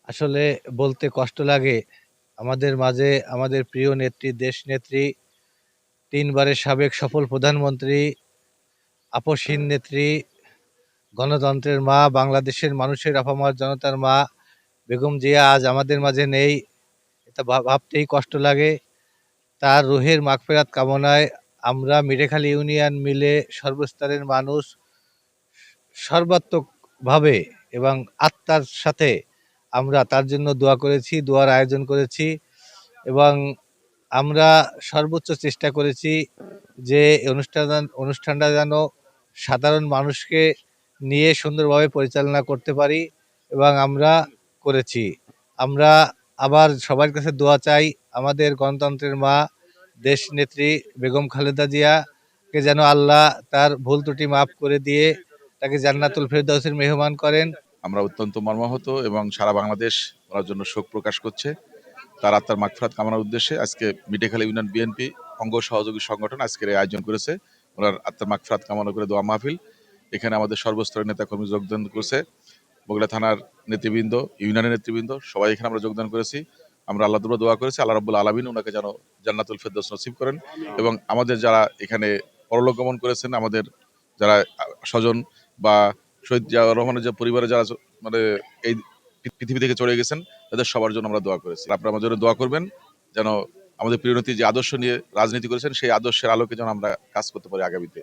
আসলে বলতে কষ্ট লাগে, আমাদের মাঝে আমাদের প্রিয় নেত্রী, দেশনেত্রী, ৩ বারের সাবেক সফল প্রধানমন্ত্রী, আপসহীন নেত্রী, গণতন্ত্রের মা, বাংলাদেশের মানুষের আপামর জনতার মা বেগম জিয়া আজ আমাদের মাঝে নেই। এটা ভাবতেই কষ্ট লাগে। তার রুহের মাগফিরাত কামনায় আমরা মিঠেখালী ইউনিয়ন মিলে সর্বস্তরের মানুষ সর্বাত্মকভাবে এবং আত্মার সাথে আমরা তার জন্য দোয়া করেছি, দোয়ার আয়োজন করেছি এবং আমরা সর্বোচ্চ চেষ্টা করেছি যে অনুষ্ঠানটা যেন সাধারণ মানুষকে নিয়ে সুন্দরভাবে পরিচালনা করতে পারি এবং আমরা করেছি। আমরা আবার সবার কাছে দোয়া চাই, আমাদের গণতন্ত্রের মা, দেশনেত্রী বেগম খালেদা জিয়াকে যেন আল্লাহ তার ভুল ত্রুটি মাফ করে দিয়ে তাকে জান্নাতুল ফেরদৌসের মেহমান করেন। আমরা অত্যন্ত মর্মাহত এবং সারা বাংলাদেশ ওনার জন্য শোক প্রকাশ করছে। তার আত্মার মাগফিরাত কামনার উদ্দেশ্যে আজকে মিঠেখালী ইউনিয়ন বিএনপি অঙ্গ সহযোগী সংগঠন আজকের এই আয়োজন করেছে। ওনার আত্মার মাগফিরাত কামনা করে দোয়া মাহফিল। এখানে আমাদের সর্বস্তরের নেতাকর্মী যোগদান করেছে। বগুড়া থানার নেতৃবৃন্দ, ইউনিয়নের নেতৃবৃন্দ সবাই এখানে আমরা যোগদান করেছি। আমরা আল্লাহ তাআলা দোয়া করেছি আল্লাহ রাব্বুল আলামিন ওনাকে যেন জান্নাতুল ফেরদৌস নসিব করেন এবং আমাদের যারা এখানে পরলোক গমন করেছেন, আমাদের যারা স্বজন বা শহীদ জিয়াউর রহমানের যে পরিবারে যারা মানে এই পৃথিবী থেকে চলে গেছেন, তাদের সবার জন্য আমরা দোয়া করেছি। আপনারা আমাদের জন্য দোয়া করবেন যেন আমাদের প্রিয় নেত্রী যে আদর্শ নিয়ে রাজনীতি করেছেন, সেই আদর্শের আলোকে যেন আমরা কাজ করতে পারি আগামীতে।